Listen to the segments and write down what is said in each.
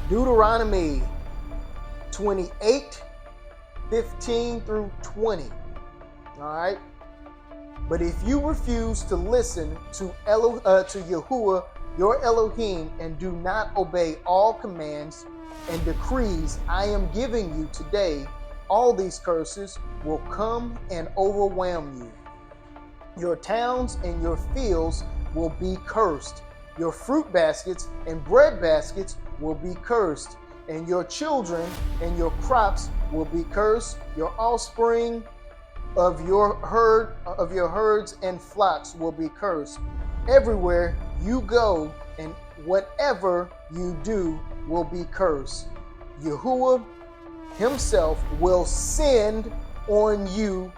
Deuteronomy 28:15 through 20. All right. But if you refuse to listen to Yahuwah, your Elohim, and do not obey all commands and decrees I am giving you today, all these curses will come and overwhelm you. Your towns and your fields will be cursed. Your fruit baskets and bread baskets will be cursed. And your children and your crops will be cursed. Your offspring of your herds and flocks will be cursed. Everywhere you go and whatever you do will be cursed. Yahuwah himself will send on you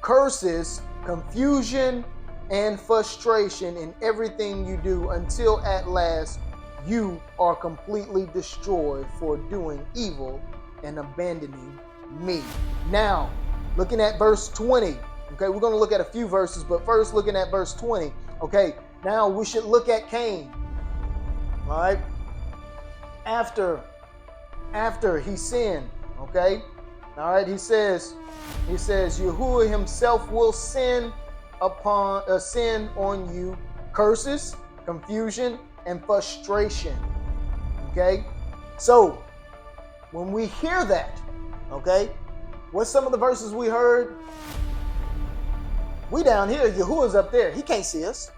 curses, confusion, and frustration in everything you do until at last you are completely destroyed for doing evil and abandoning me. Now, looking at verse 20, okay, we're going to look at a few verses, but first looking at verse 20, okay, now we should look at Cain, all right, after he sinned, okay, all right, he says, Yahuwah himself will send on you curses, confusion, and frustration, okay, so when we hear that, okay, what's some of the verses we heard? We down here, Yahuwah's up there. He can't see us.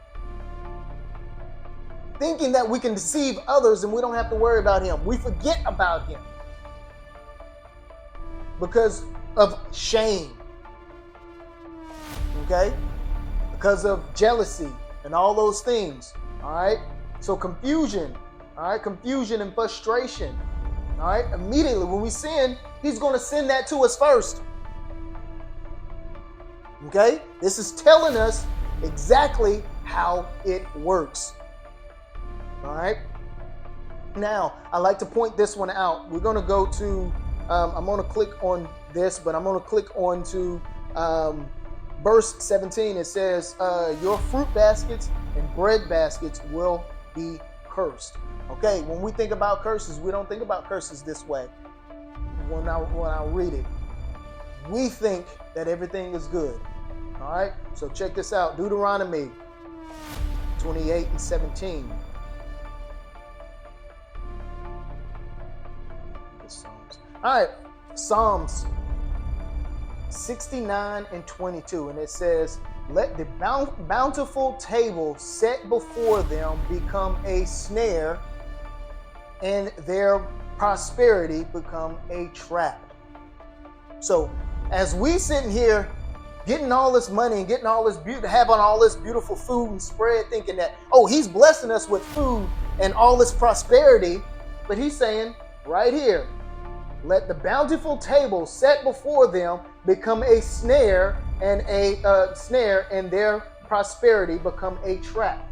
Thinking that we can deceive others and we don't have to worry about him. We forget about him because of shame. Okay? Because of jealousy and all those things. All right? So confusion. All right? Confusion and frustration. All right? Immediately when we sin, he's going to send that to us first. Okay? This is telling us exactly how it works. All right? Now, I like to point this one out. We're going to go to, I'm going to click on this, but I'm going to click on to verse 17. It says, your fruit baskets and bread baskets will be cursed. Okay, when we think about curses, we don't think about curses this way. When I read it, we think that everything is good. All right, so check this out. Deuteronomy 28:17. All right, Psalms 69:22, and it says, let the bountiful table set before them become a snare, and their prosperity become a trap. So as we sitting here getting all this money and getting all this having all this beautiful food and spread, thinking that, oh, he's blessing us with food and all this prosperity, but he's saying right here, let the bountiful table set before them become a snare, and and their prosperity become a trap.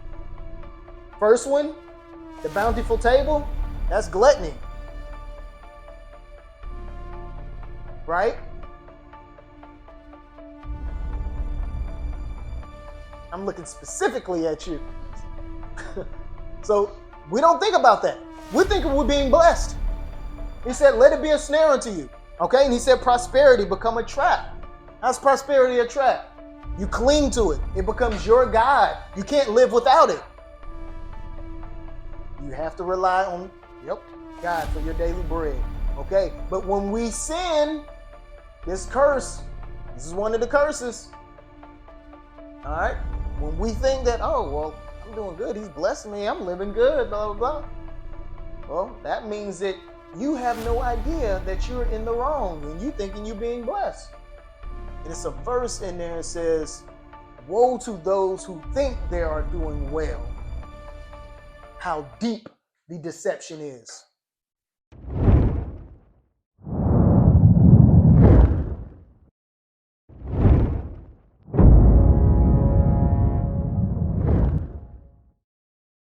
First one, the bountiful table, that's gluttony. Right? I'm looking specifically at you. So we don't think about that. We're thinking we're being blessed. He said, let it be a snare unto you. Okay? And he said, prosperity become a trap. How's prosperity a trap? You cling to it. It becomes your God. You can't live without it. You have to rely on, God for your daily bread. Okay? But when we sin, this curse, this is one of the curses. All right? When we think that, oh, well, I'm doing good. He's blessing me. I'm living good, blah, blah, blah. Well, that means that you have no idea that you're in the wrong and you thinking you're being blessed. And it's a verse in there that says, woe to those who think they are doing well. How deep the deception is.